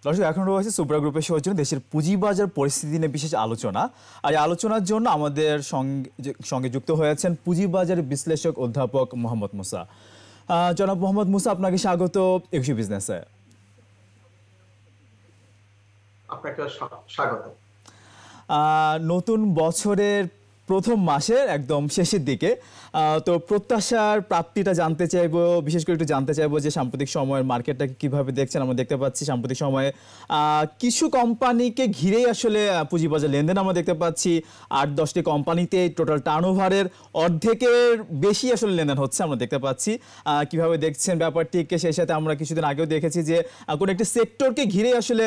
দর্শক, এখন রয়েছে সুব্রা গ্রুপের সৌজন্যে দেশের পুঁজিবাজার পরিস্থিতি নিয়ে বিশেষ আলোচনা। আর এই আলোচনার জন্য আমাদের সঙ্গে যুক্ত হয়েছেন পুঁজিবাজার বিশ্লেষক অধ্যাপক মোহাম্মদ মুসা। জনাব মোহাম্মদ মুসা, আপনাকে স্বাগত একুশে বিজনেসে। আপনাকে স্বাগত। নতুন বছরের প্রথম মাসের একদম শেষের দিকে, তো প্রত্যাশার প্রাপ্তিটা জানতে চাইবো, বিশেষ করে একটু জানতে চাইবো যে সাম্প্রতিক সময়ের মার্কেটটাকে কিভাবে দেখছেন। আমরা দেখতে পাচ্ছি সাম্প্রতিক সময়ে কিছু কোম্পানিকে ঘিরেই আসলে পুঁজিবাজার লেনদেন আমরা দেখতে পাচ্ছি। 8-10টি কোম্পানিতে টোটাল টার্নওভারের অর্ধেকের বেশি আসলে লেনদেন হচ্ছে আমরা দেখতে পাচ্ছি। কিভাবে দেখছেন ব্যাপারটিকে? সেই সাথে আমরা কিছুদিন আগেও দেখেছি যে কোনো একটি সেক্টরকে ঘিরেই আসলে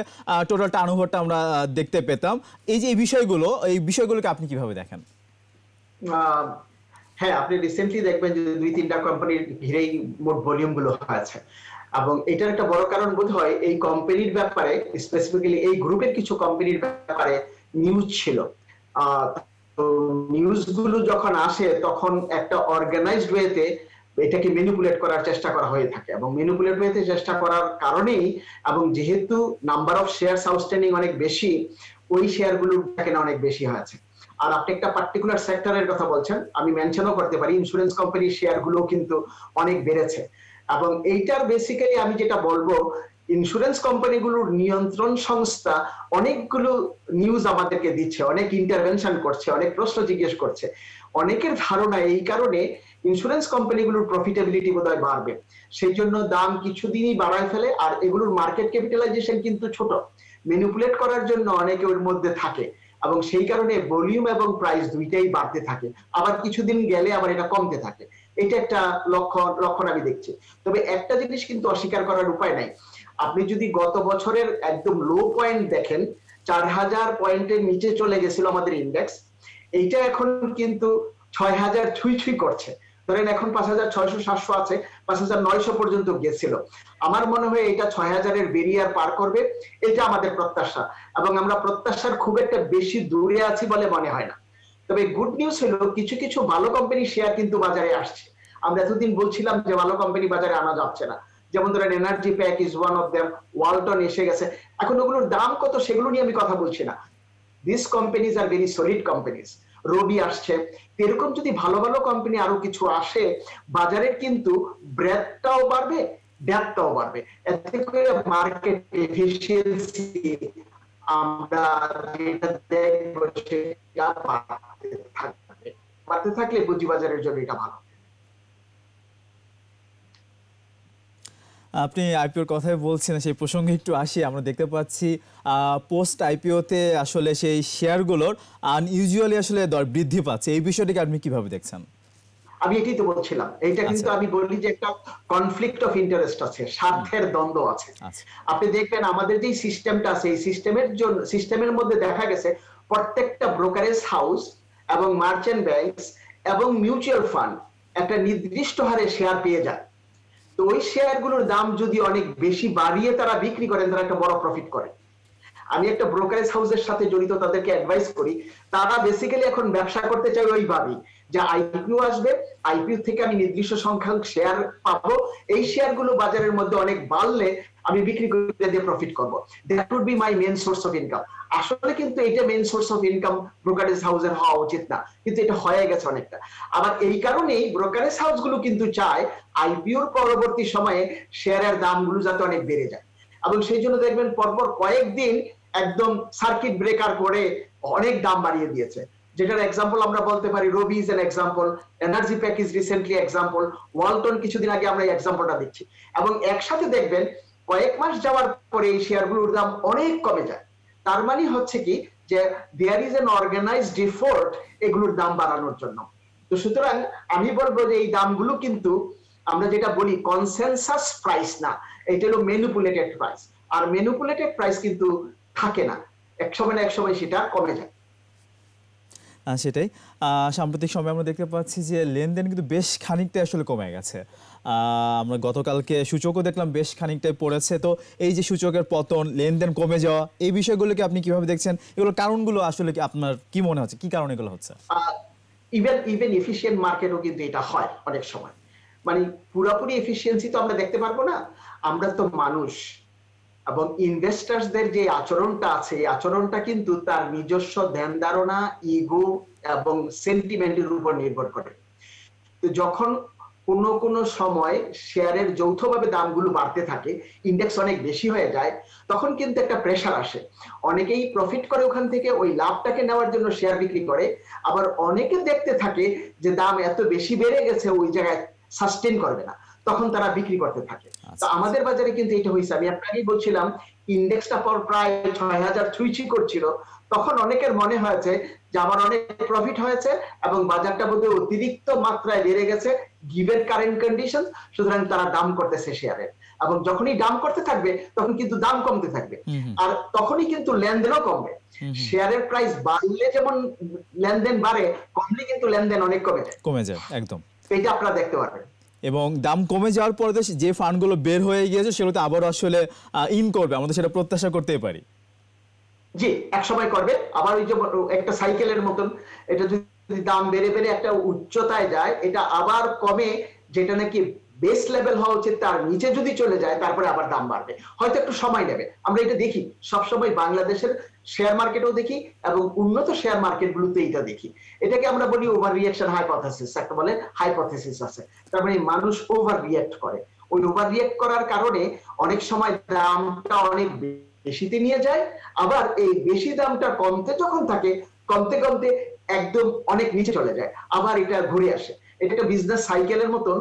টোটাল টার্নওভারটা আমরা দেখতে পেতাম। এই যে এই বিষয়গুলোকে আপনি কিভাবে দেখেন? হ্যাঁ, আপনি রিসেন্টলি দেখবেন যে 2-3টা কোম্পানির ঘিরেই মোট ভলিউম গুলো আছে, এবং এটার একটা বড় কারণ বোধ হয় এই কোম্পানির ব্যাপারে, স্পেসিফিক্যালি এই গ্রুপের কিছু কোম্পানির ব্যাপারে নিউজ ছিল। তো নিউজ গুলো যখন আসে তখন একটা অর্গানাইজড ওয়েতে এটাকে ম্যানিপুলেট করার চেষ্টা করা হয়ে থাকে, এবং ম্যানিপুলেট ওয়েতে চেষ্টা করার কারণেই, এবং যেহেতু নাম্বার অফ শেয়ারস আউটস্ট্যান্ডিং অনেক বেশি, ওই শেয়ার গুলো কেনা অনেক বেশি হয়েছে। আর আপনি একটা পার্টিকুলার সেক্টরের কথা বলছেন, আমি মেনশনও করতে পারি, ইন্স্যুরেন্স কোম্পানির শেয়ার গুলো কিন্তু অনেক বেড়েছে। এবং এইটার বেসিক্যালি আমি যেটা বলবো, ইন্স্যুরেন্স কোম্পানিগুলোর নিয়ন্ত্রণ সংস্থা অনেকগুলো নিউজ আমাদেরকে দিচ্ছে, অনেক ইন্টারভেনশন করছে, অনেক প্রশ্ন জিজ্ঞেস করছে। অনেকের ধারণা এই কারণে ইন্স্যুরেন্স কোম্পানিগুলোর প্রফিটেবিলিটি বোধহয় বাড়বে, সেই জন্য দাম কিছুদিনই বাড়ায় ফেলে। আর এগুলোর মার্কেট ক্যাপিটালাইজেশন কিন্তু ছোট, ম্যানিপুলেট করার জন্য অনেকে ওর মধ্যে থাকে, এবং সেই কারণে ভলিউম এবং প্রাইস দুইটাই বাড়তে থাকে, আবার কিছুদিন গেলে আবার এটা কমতে থাকে। এটা একটা লক্ষণ আমি দেখছি। তবে একটা জিনিস কিন্তু অস্বীকার করার উপায় নাই, আপনি যদি গত বছরের একদম লো পয়েন্ট দেখেন, 4000 পয়েন্টের নিচে চলে গেছিল আমাদের ইন্ডেক্স, এইটা এখন কিন্তু 6000 ছুঁই করছে। ধরেন এখন 5600-700 আছে, 5900 পর্যন্ত গেছিল। আমার মনে হয় এটা 6000-এর ব্যারিয়ার পার করবে, এটা আমাদের প্রত্যাশা, এবং আমরা প্রত্যাশার খুব একটা বেশি দূরে আছি বলে মনে হয় না। তবে গুড নিউজ হলো কিছু কিছু ভালো কোম্পানি শেয়ার কিন্তু বাজারে আসছে। আমরা এতদিন বলছিলাম যে ভালো কোম্পানি বাজারে আনা যাচ্ছে না, যেমন ধরেন energy pack is one of them, Walton এসে গেছে। এখন ওগুলোর দাম কত সেগুলো নিয়ে আমি কথা বলছি না, this companies are very solid companies. Robi আসছে, এরকম যদি ভালো ভালো কোম্পানি আরো কিছু আসে, বাজারের কিন্তু ব্রেডটাও বাড়বে, ডেপথটাও বাড়বে, এতে করে মার্কেট এফিশিয়েন্সি আমরা যেটা দেখবো সেটা বাড়তে থাকলে পুঁজিবাজারের জন্য এটা ভালো। আপনি আইপিওর কথাই বলছেন, সেই প্রসঙ্গে একটু আসি। আমরা দেখতে পাচ্ছি পোস্ট আইপিওতে আসলে সেই শেয়ারগুলোর আনইউজুয়ালি আসলে দর বৃদ্ধি পাচ্ছে। এই বিষয়টিকে আপনি কিভাবে দেখছেন? আমি এটাই তো বলছিলাম, এইটা কিন্তু আমি বলি যে একটা কনফ্লিক্ট অফ ইন্টারেস্ট আছে, স্বার্থের দ্বন্দ্ব আছে। আপনি দেখবেন আমাদের যে সিস্টেমটা আছে, এই সিস্টেমের মধ্যে দেখা গেছে প্রত্যেকটা ব্রোকারেজ হাউস এবং মার্চেন্ট ব্যাংকস এবং মিউচুয়াল ফান্ড একটা নির্দিষ্ট হারে শেয়ার পেয়ে যায়। তো ওই শেয়ারগুলোর দাম যদি অনেক বেশি বাড়িয়ে তারা বিক্রি করেন, তারা একটা বড় প্রফিট করে। আমি একটা ব্রোকারেজ হাউসের সাথে জড়িত, তাদেরকে অ্যাডভাইস করি, তারা বেসিক্যালি এখন ব্যবসা করতে চায় ওইভাবেই যে আইপিও আসবে, আইপিও থেকে আমি নির্দিষ্ট সংখ্যক শেয়ার পাবো, এই শেয়ারগুলো বাজারের মধ্যে অনেক বাড়লে আমি বিক্রি করে দিয়ে প্রফিট করব। That would be my main source of income. আসলে কিন্তু এটা main source of income brokerage হাউসের হওয়া উচিত না, কিন্তু এটা হয়ে গেছে অনেকটা। আবার এই কারণেই ব্রোকারেজ হাউসগুলো কিন্তু চায় আইপিওর পরবর্তী সময়ে শেয়ারের দামগুলো যাতে অনেক বেড়ে যায়, এবং সেই জন্য দেখবেন পরপর কয়েকদিন একদম সার্কিট ব্রেকার করে অনেক দাম বাড়িয়ে দিয়েছে। যেটার এক্সাম্পল আমরা বলতে পারি Robi is an example, energy pack is recently example, Walton কিছুদিন আগে আমরা এই এক্সাম্পলটা দেখছি। এবং একসাথে দেখবেন কয়েক মাস যাওয়ার পরে এই শেয়ারগুলোর দাম অনেক কমে যায়। তার মানে হচ্ছে কি যে there is an organised effort এগুলোর দাম বাড়ানোর জন্য। তো সুতরাং আমি বলবো যে এই দামগুলো কিন্তু আমরা যেটা বলি কনসেনসাস প্রাইস না, এটা হলো ম্যানিপুলেটেড প্রাইস। আর ম্যানিপুলেটেড প্রাইস কিন্তু থাকে না, একসময় না একসময় সেটা কমে যায়। সেটাই। সাম্প্রতিক সময়ে আমরা দেখতে পাচ্ছি যে লেনদেন কিন্তু বেশ খানিকটা আসলে কমে গেছে। আমরা গতকালকে সূচকও দেখলাম বেশ খানিকটাই পড়েছে। তো এই যে সূচকের পতন, লেনদেন কমে যাওয়া, এই বিষয়গুলোকে আপনি কিভাবে দেখছেন? এগুলোর কারণগুলো আসলে কি আপনার কি মনে হচ্ছে, কি কারণে এগুলো হচ্ছে? ইভেন এফিশিয়েন্ট মার্কেটও কিন্তু এটা হয় অনেক সময়, মানে পুরোপুরি এফিশিয়েন্সি তো আমরা দেখতে পারবো না, আমরা তো মানুষ, এবং ইনভেস্টার্সদের যে আচরণটা আছে এই আচরণটা কিন্তু তার নিজস্ব ধ্যান ধারণা, ইগো এবং সেন্টিমেন্টের উপর নির্ভর করে। তো যখন কোন সময় শেয়ারের যৌথভাবে দামগুলো বাড়তে থাকে, ইন্ডেক্স অনেক বেশি হয়ে যায়, তখন কিন্তু একটা প্রেসার আসে। অনেকেই প্রফিট করে ওখান থেকে, ওই লাভটাকে নেওয়ার জন্য শেয়ার বিক্রি করে। আবার অনেকে দেখতে থাকে যে দাম এত বেশি বেড়ে গেছে, ওই জায়গায় সাস্টেন করবে না, তখন তারা বিক্রি করতে থাকে। তো আমাদের বাজারে কিন্তু এটা হয়েছে। আমি আপনাকেই বলছিলাম ইন্ডেক্সটা প্রায় ৬০০০ ছুঁইছুঁই করছিল, তখন অনেকের মনে হয়েছে যে আমার অনেক প্রফিট হয়েছে এবং বাজারটা বোধহয় অতিরিক্ত মাত্রায় বেড়ে গেছে গিভেন কারেন্ট কন্ডিশন, সুতরাং তারা দাম করতেছে শেয়ারের। এবং যখনই দাম করতে থাকবে তখন কিন্তু দাম কমতে থাকবে, আর তখনই কিন্তু লেনদেনও কমবে। শেয়ারের প্রাইস বাড়লে যেমন লেনদেন বাড়ে, কমলে কিন্তু লেনদেন অনেক কমে যায় একদম। এটা আপনারা দেখতে পারবেন। এবং দাম কমে যাওয়ার পরে যে ফান্ডগুলো বের হয়ে গিয়েছে সেগুলোতে আবার আসলে ইন করবে, আমরা সেটা প্রত্যাশা করতেই পারি। জি, এক সময় করবে আবার, ওই যে একটা সাইকেলের মতন, এটা যদি দাম বেড়ে বেড়ে একটা উচ্চতায় যায়, এটা আবার কমে, যেটা নাকি বেস লেভেল হওয়া উচিত তার নিচে যদি চলে যায়, তারপরে আবার দাম বাড়বে। হয়তো একটু সময় নেবে। আমরা এটা দেখি সবসময় বাংলাদেশের শেয়ার মার্কেটেও দেখি এবং উন্নত শেয়ার মার্কেটগুলোতে এটা দেখি। এটাকে আমরা বলি ওভার রিঅ্যাকশন হাইপোথেসিস, একটা বলে হাইপোথেসিস আছে। তার মানে মানুষ ওভার রিঅ্যাক্ট করে। ওই ওভার রিঅ্যাক্ট করার কারণে অনেক সময় দামটা অনেক বেশিতে নিয়ে যায়, আবার এই বেশি দামটা কমতে যখন থাকে, কমতে কমতে একদম অনেক নিচে চলে যায়, আবার এটা ঘুরে আসে। এটা একটা বিজনেস সাইকেলের মতন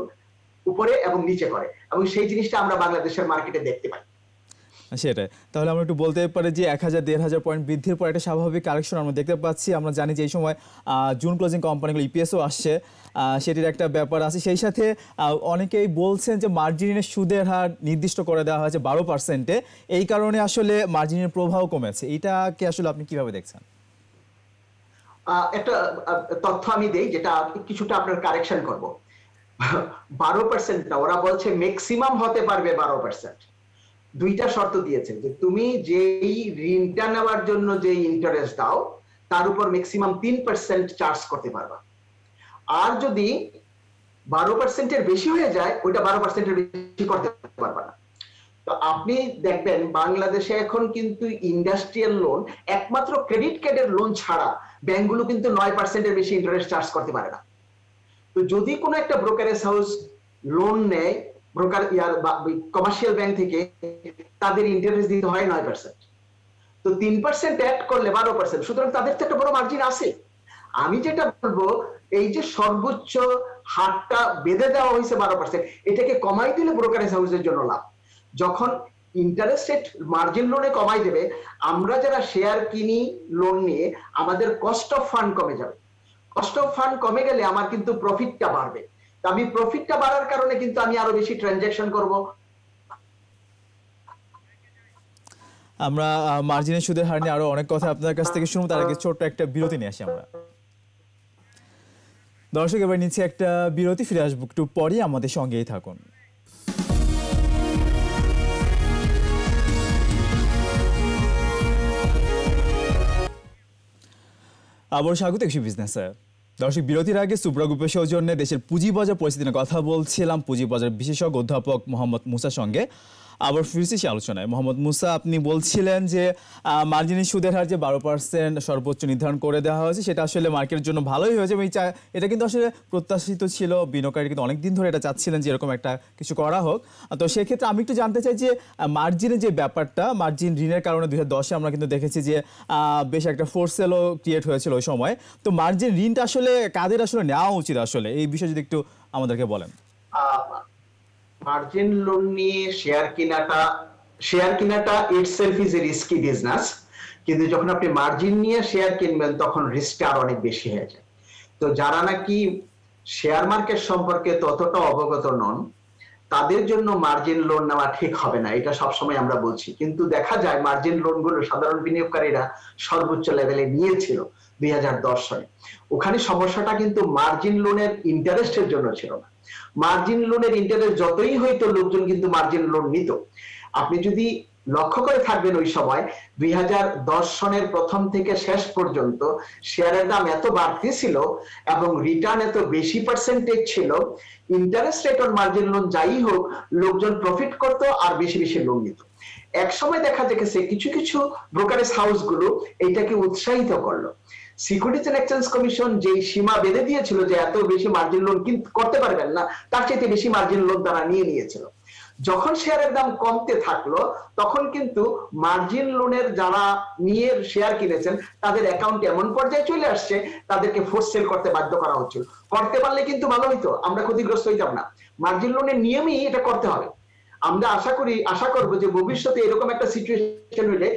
উপরে এবং নিচে করে, এবং সেই জিনিসটা আমরা বাংলাদেশের মার্কেটে দেখতে পাই। সেটাই। তাহলে আমরা একটু বলতে পারি যে ১০০০-১৫০০ পয়েন্ট বৃদ্ধির পর একটা স্বাভাবিক কারেকশন আমরা দেখতে পাচ্ছি। আমরা জানি যে এই সময় জুন ক্লোজিং কোম্পানিগুলো ইপিএসও আসছে, সেটির একটা ব্যাপার আছে। সেই সাথে অনেকেই বলছেন যে মার্জিনের সুদের হার নির্দিষ্ট করে দেওয়া হয়েছে ১২%, এই কারণে আসলে মার্জিনের প্রভাব কমেছে। এইটাকে আসলে আপনি কিভাবে দেখছেন? একটা তথ্য আমি দেই, যেটা কিছুটা আপনার কারেকশন করব। 12% না, ওরা বলছে ম্যাক্সিমাম হতে পারবে 12%। দুইটা শর্ত দিয়েছে যে তুমি যেই ঋণটা নেওয়ার জন্য যে ইন্টারেস্ট দাও তার উপর ম্যাক্সিমাম 3% চার্জ করতে পারবা, আর যদি 12%-এর বেশি হয়ে যায় ওইটা 12%-এর বেশি করতে পারবা না। তো আপনি দেখবেন বাংলাদেশে এখন কিন্তু ইন্ডাস্ট্রিয়াল লোন, একমাত্র ক্রেডিট কার্ডের লোন ছাড়া ব্যাংকগুলো কিন্তু 9%-এর বেশি ইন্টারেস্ট চার্জ করতে পারে না। তো যদি কোনো একটা ব্রোকারেজ হাউস লোন নেয় ব্রোকার কমার্শিয়াল ব্যাংক থেকে, তাদের ইন্টারেস্ট দিতে হয় 9%। তো 3% অ্যাড করলে 12%, সুতরাং তাদের তো একটা বড় মার্জিন আছে। আমি যেটা বলবো, এই যে সর্বোচ্চ হারটা বেঁধে দেওয়া হয়েছে 12%, এটাকে কমাই দিলে ব্রোকারেজ হাউসের জন্য লাভ। যখন ইন্টারেস্ট রেট মার্জিন লোনে কমাই দেবে, আমরা যারা শেয়ার কিনি লোন নিয়ে, আমাদের কস্ট অফ ফান্ড কমে যাবে। কস্ট অফ ফান্ড কমে গেলে আমার কিন্তু প্রফিটটা বাড়বে। আমি প্রফিটটা বাড়ার কারণে কিন্তু আমি আরো বেশি ট্রানজাকশন করব। আমরা মার্জিনের সুদের হার নিয়ে আরো অনেক কথা আপনার কাছ থেকে শুনবো, তার আগে ছোট্ট একটা বিরতি নিয়ে আসি আমরা। দর্শক, এবার নিচ্ছে একটা বিরতি, ফিরে আসবো একটু পরে, আমাদের সঙ্গেই থাকুন। আবার স্বাগত কৃষি বিজনেসে। দর্শক, বিরতির আগে সুব্রা গ্রুপের সৌজন্যে দেশের পুঁজিবাজার পরিস্থিতি নিয়ে কথা বলছিলাম পুঁজিবাজার বিশেষজ্ঞ অধ্যাপক মোহাম্মদ মুসার সঙ্গে। আবার ফিরছি সে আলোচনায়। মোহাম্মদ মুসা, আপনি বলছিলেন যে মার্জিনের সুদের হার যে 12% সর্বোচ্চ নির্ধারণ করে দেওয়া হয়েছে, সেটা আসলে মার্কেটের জন্য ভালোই হয়েছে। এটা কিন্তু আসলে প্রত্যাশিত ছিল, বিনিয়োগকারী কিন্তু অনেকদিন ধরে এটা চাচ্ছিলেন যে এরকম একটা কিছু করা হোক। তো সেক্ষেত্রে আমি একটু জানতে চাই যে মার্জিনের যে ব্যাপারটা, মার্জিন ঋণের কারণে 2010-এ আমরা কিন্তু দেখেছি যে বেশ একটা ফোরসেলও ক্রিয়েট হয়েছিল ওই সময়। তো মার্জিন ঋণটা আসলে কাদের আসলে নেওয়া উচিত, আসলে এই বিষয়ে যদি একটু আমাদেরকে বলেন। মার্জিন লোন নিয়ে শেয়ার কিনাটা itself is a risky business, কিন্তু যখন আপনি মার্জিন নিয়ে শেয়ার কিনবেন তখন রিস্কটা আর অনেক বেশি হয়ে যায়। তো যারা নাকি শেয়ার মার্কেট সম্পর্কে ততটা অবগত নন, তাদের জন্য মার্জিন লোন নেওয়া ঠিক হবে না, এটা সবসময় আমরা বলছি। কিন্তু দেখা যায় মার্জিন লোনগুলো সাধারণ বিনিয়োগকারীরা সর্বোচ্চ লেভেলে নিয়েছিল 2010 সালে। ওখানে সমস্যাটা কিন্তু মার্জিন লোনের ইন্টারেস্টের জন্য ছিল না। মার্জিন লোনের ইন্টারেস্ট যতই হইতো, লোকজন কিন্তু মার্জিন লোন নিত। আপনি যদি লক্ষ্য করে থাকবেন, ওই সময় 2010 সনের প্রথম থেকে শেষ পর্যন্ত শেয়ারের দাম এত বাড়তি ছিল এবং রিটার্ন এত বেশি পার্সেন্টেজ ছিল, interest rate on margin loan যাই হোক, লোকজন প্রফিট করতো আর বেশি বেশি লোন নিত। এক সময় দেখা গেছে কিছু কিছু ব্রোকারেজ হাউসগুলো এইটাকে উৎসাহিত করলো। সিকিউরিটিজ এন্ড এক্সচেঞ্জ কমিশন যে সীমা বেঁধে দিয়েছিল যে এত বেশি মার্জিন লোন কিন্তু করতে পারবেন না, তার চাইতে বেশি মার্জিন লোন তারা নিয়ে নিয়েছিল। যখন শেয়ারের দাম কমতে থাকলো তখন কিন্তু মার্জিন লোনের যারা নিয়ে শেয়ার কিনেছেন তাদের অ্যাকাউন্টে এমন পর্যায়ে চলে আসছে তাদেরকে ফোর্স সেল করতে বাধ্য করা হচ্ছিল। করতে পারলে কিন্তু ভালো হইতো, আমরা ক্ষতিগ্রস্ত হইতাম না। মার্জিন লোনের নিয়মেই এটা করতে হবে। আমরা আশা করব যে ভবিষ্যতে এরকম একটা সিচুয়েশন হইলে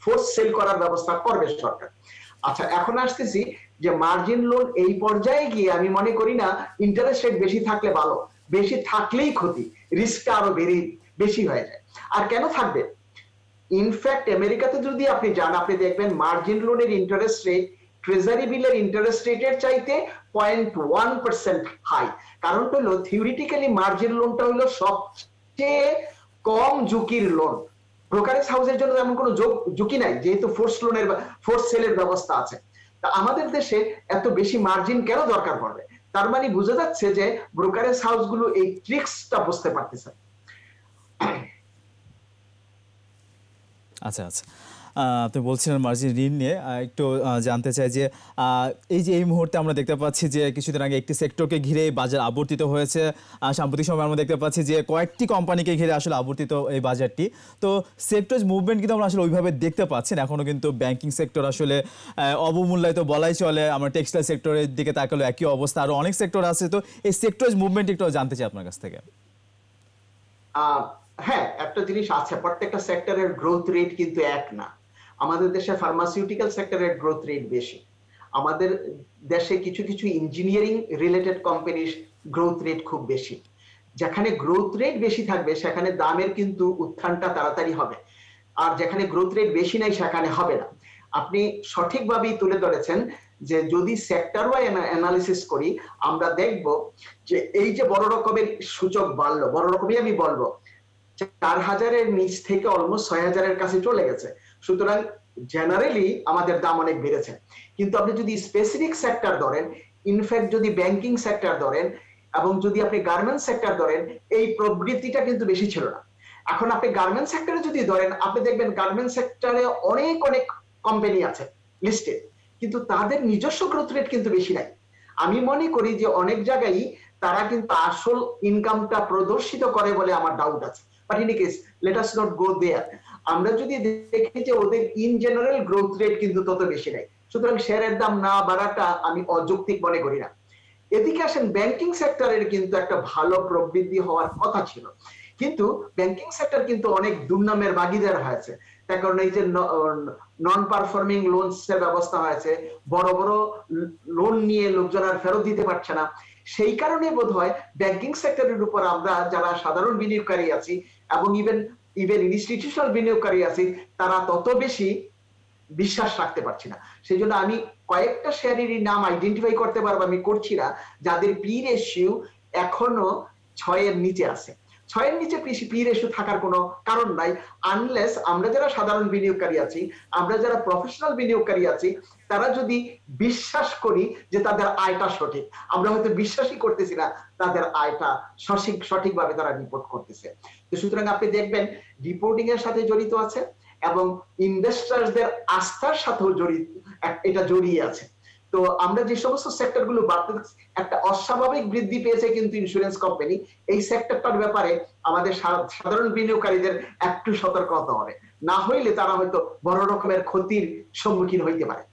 ফোর্স সেল করার ব্যবস্থা করবে সরকার। আচ্ছা, এখন আসতেছি যে মার্জিন লোন এই পর্যায়ে গিয়ে আমি মনে করি না ইন্টারেস্ট রেট বেশি থাকলে ভালো, বেশি থাকলেই ক্ষতি, রিস্কটা আরো বেশি হয়ে যায়। আর কেন থাকবে? ইনফ্যাক্ট আমেরিকাতে যদি আপনি যান আপনি দেখবেন মার্জিন লোনের ইন্টারেস্ট রেট ট্রেজারি বিলের ইন্টারেস্ট রেটের চাইতে 0.1% হাই। কারণটা হলো থিওরিটিক্যালি মার্জিন লোনটা হলো সবচেয়ে কম ঝুঁকির লোন। ব্রোকারেজ হাউসের জন্য এমন কোনো ঝুঁকি নাই, যেহেতু ফোর্স সেলের ব্যবস্থা আছে। তা আমাদের দেশে এত বেশি মার্জিন কেন দরকার পড়বে? তার মানে বোঝা যাচ্ছে যে ব্রোকারেজ হাউসগুলো এই ট্রিক্সটা বুঝতে পারতেছে। আচ্ছা আচ্ছা, আপনি বলছিলেন মার্জিন ঋণ নিয়ে, একটু জানতে চাই যে এই মুহূর্তে আমরা দেখতে পাচ্ছি যে কিছুদিন আগে একটি সেক্টরকে ঘিরে বাজার আবর্তিত হয়েছে। সাম্প্রতিক সময় আমরা দেখতে পাচ্ছি যে কয়েকটি কোম্পানিকে ঘিরে আসলে আবর্তিত এই বাজারটি। তো সেক্টর মুভমেন্ট কিন্তু আমরা আসলে ওইভাবে দেখতে পাচ্ছি না এখনো, কিন্তু ব্যাংকিং সেক্টর আসলে অবমূল্যায়িত বলাই চলে। আমরা টেক্সটাইল সেক্টরের দিকে তাকালে একই অবস্থা, আরো অনেক সেক্টর আছে। তো এই সেক্টর মুভমেন্ট একটু জানতে চাই আপনার কাছ থেকে। হ্যাঁ, একটা জিনিস আছে, প্রত্যেকটা সেক্টরের গ্রোথ রেট কিন্তু এক না। আমাদের দেশে ফার্মাসিউটিক্যাল সেক্টরের গ্রোথ রেট বেশি, আমাদের দেশে কিছু কিছু ইঞ্জিনিয়ারিং রিলেটেড কোম্পানির গ্রোথ রেট খুব বেশি। যেখানে গ্রোথ রেট বেশি থাকবে সেখানে দামের কিন্তু উত্থানটা তাড়াতাড়ি হবে, আর যেখানে গ্রোথ রেট বেশি নাই সেখানে হবে না। আপনি সঠিকভাবেই তুলে ধরেছেন যে যদি সেক্টর ওয়াইজ অ্যানালিসিস করি আমরা দেখব যে এই যে বড় রকমের সূচক বাড়লো, বড় রকমই আমি বলবো 4000-এর নিচ থেকে অলমোস্ট 6000-এর কাছে চলে গেছে। সুতরাং জেনারেলি আমাদের দাম অনেক বেড়েছে। কিন্তু আপনি যদি স্পেসিফিক সেক্টর ধরেন, ইনফ্যাক্ট যদি ব্যাংকিং সেক্টর ধরেন এবং যদি আপনি গার্মেন্টস সেক্টর ধরেন, এই প্রবৃত্তিটা কিন্তু বেশি ছিল না। এখন আপনি গার্মেন্টস সেক্টরে যদি ধরেন আপনি দেখবেন গার্মেন্টস সেক্টরে অনেক অনেক কোম্পানি আছে লিস্টে, কিন্তু তাদের নিজস্ব গ্রোথ রেট কিন্তু বেশি নাই। আমি মনে করি যে অনেক জায়গায় তারা কিন্তু আসল ইনকামটা প্রদর্শিত করে বলে আমার ডাউট আছে। But in any case, let us not go there. আমরা যদি দেখি যে ওদের ইন জেনারেল গ্রোথ রেট কিন্তু তত বেশি নাই, সুতরাং শেয়ারের দাম না বাড়াটা আমি অযৌক্তিক মনে করি না। এদিকে আসেন ব্যাংকিং সেক্টরের কিন্তু একটা ভালো প্রবৃদ্ধি হওয়ার কথা ছিল, কিন্তু ব্যাংকিং সেক্টর কিন্তু অনেক দুর্নামের ভাগীদার হয়েছে। তার কারণে এই যে নন পারফর্মিং লোনস এর ব্যবস্থা হয়েছে, বড় বড় লোন নিয়ে লোকজন আর ফেরত দিতে পারছে না। সেই কারণে বোধহয় ব্যাংকিং সেক্টরের উপর আমরা যারা সাধারণ বিনিয়োগকারী আছি এবং ইভেন ইনস্টিটিউশনাল বিনিয়োগকারী আছি তারা তত বেশি বিশ্বাস রাখতে পারছি না। সেই জন্য আমি কয়েকটা শেয়ারেরই নাম আইডেন্টিফাই করতে পারবো, আমি করছি না, যাদের পি রেশিও এখনো 6-এর নিচে আছে। 6-এর নিচে পি রেশিও থাকার কোনো কারণ নাই, আনলেস আমরা যারা সাধারণ বিনিয়োগকারী আছি, আমরা যারা প্রফেশনাল বিনিয়োগকারী আছি, তারা যদি বিশ্বাস করি যে তাদের আয়টা সঠিক। আমরা হয়তো বিশ্বাসই করতেছি না তাদের আয়টা সঠিকভাবে তারা রিপোর্ট করতেছে। তো সুতরাং আপনি দেখবেন রিপোর্টিং এর সাথে জড়িত আছে এবং ইনভেস্টারদের আস্থার সাথেও এটা জড়িয়ে আছে। তো আমরা যে সমস্ত সেক্টরগুলো বাড়তে একটা অস্বাভাবিক বৃদ্ধি পেয়েছে কিন্তু ইন্স্যুরেন্স কোম্পানি, এই সেক্টরটার ব্যাপারে আমাদের সাধারণ বিনিয়োগকারীদের একটু সতর্ক হতে হবে, না হইলে তারা হয়তো বড় রকমের ক্ষতির সম্মুখীন হইতে পারে।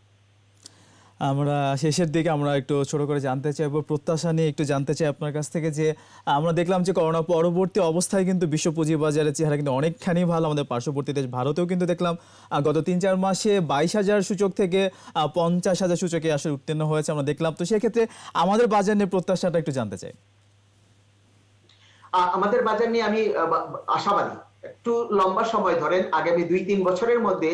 আমরা শেষের দিকে আমরা একটু ছোট করে জানতে চাইবো, প্রত্যাশা নিয়ে একটু জানতে চাই আপনার কাছ থেকে যে আমরা দেখলাম যে করোনা পরবর্তী অবস্থায় কিন্তু বিশ্ব পুঁজিবাজারের চেহারা কিন্তু অনেকখানি ভালো। আমাদের পার্শ্ববর্তী দেশ ভারতেও কিন্তু দেখলাম গত 3-4 মাসে 22,000 সূচক থেকে 50,000 সূচকে আসলে উত্তীর্ণ হয়েছে আমরা দেখলাম। তো সেক্ষেত্রে আমাদের বাজার নিয়ে প্রত্যাশাটা একটু জানতে চাই। আমাদের বাজার নিয়ে আমি আশাবাদী। একটু লম্বা সময় ধরেন, আগামী 2-3 বছরের মধ্যে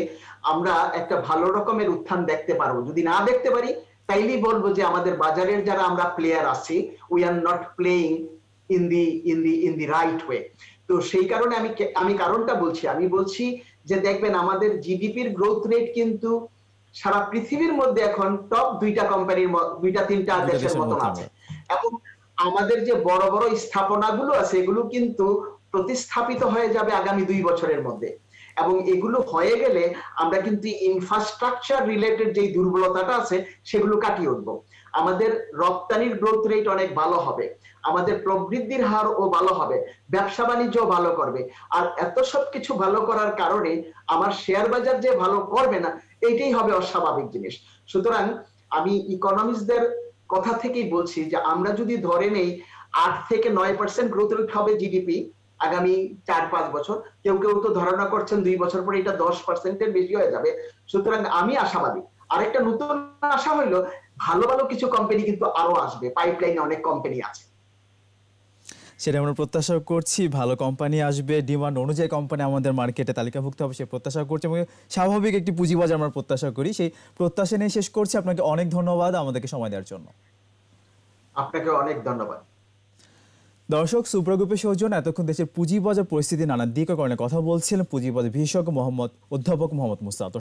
আমরা একটা ভালো রকমের উত্থান দেখতে পারবো। যদি না দেখতে পারি তাইলেই বলবো যে আমাদের বাজারের যারা আমরা প্লেয়ার আছি, we are not playing in the right way. তো সেই কারণে আমি কারণটা বলছি, আমি বলছি যে দেখবেন আমাদের জিডিপির গ্রোথ রেট কিন্তু সারা পৃথিবীর মধ্যে এখন টপ 2টা কোম্পানির 2-3টা দেশের মতন আছে, এবং আমাদের যে বড় বড় স্থাপনাগুলো আছে এগুলো কিন্তু প্রতিস্থাপিত হয়ে যাবে আগামী 2 বছরের মধ্যে। এবং এগুলো হয়ে গেলে আমরা কিন্তু ইনফ্রাস্ট্রাকচার রিলেটেড যে দুর্বলতাটা আছে সেগুলো কাটিয়ে উঠবো। আমাদের রপ্তানির গ্রোথ রেট অনেক ভালো হবে, আমাদের প্রবৃদ্ধির হারও ভালো হবে, ব্যবসা বাণিজ্য ভালো করবে। আর এত সব কিছু ভালো করার কারণে আমার শেয়ার বাজার যে ভালো করবে না, এইটাই হবে অস্বাভাবিক জিনিস। সুতরাং আমি ইকোনমিস্টদের কথা থেকেই বলছি যে আমরা যদি ধরে নেই 8 থেকে 9% গ্রোথ রেট হবে জিডিপি আগামী 4-5 বছর, কেউ কেউ তো ধারণা করছেন 2 বছর পরে এটা 10%-এর বেশি হয়ে যাবে। সুতরাং আমি আশাবাদী। আরেকটা নতুন আশা হলো ভালো ভালো কিছু কোম্পানি কিন্তু আরো আসবে, পাইপলাইনে অনেক কোম্পানি আছে। সেটা আমরা প্রত্যাশা করছি, ভালো কোম্পানি আসবে, ডিমান্ড অনুযায়ী কোম্পানি আমাদের মার্কেটে তালিকাভুক্ত হবে সে প্রত্যাশা করছি, এবং স্বাভাবিক একটি পুঁজিবাজার আমরা প্রত্যাশা করি। সেই প্রত্যাশা নিয়ে শেষ করছি। আপনাকে অনেক ধন্যবাদ আমাদেরকে সময় দেওয়ার জন্য। আপনাকে অনেক ধন্যবাদ। দর্শক, সুপ্রা গ্রুপের সৌজন্য এতক্ষণ দেশের পুঁজিবাজার পরিস্থিতি নানা দিক ও কারণে কথা বলছিলেন পুঁজিবাজার বিশেষজ্ঞ অধ্যাপক মোহাম্মদ মুস্তাফা।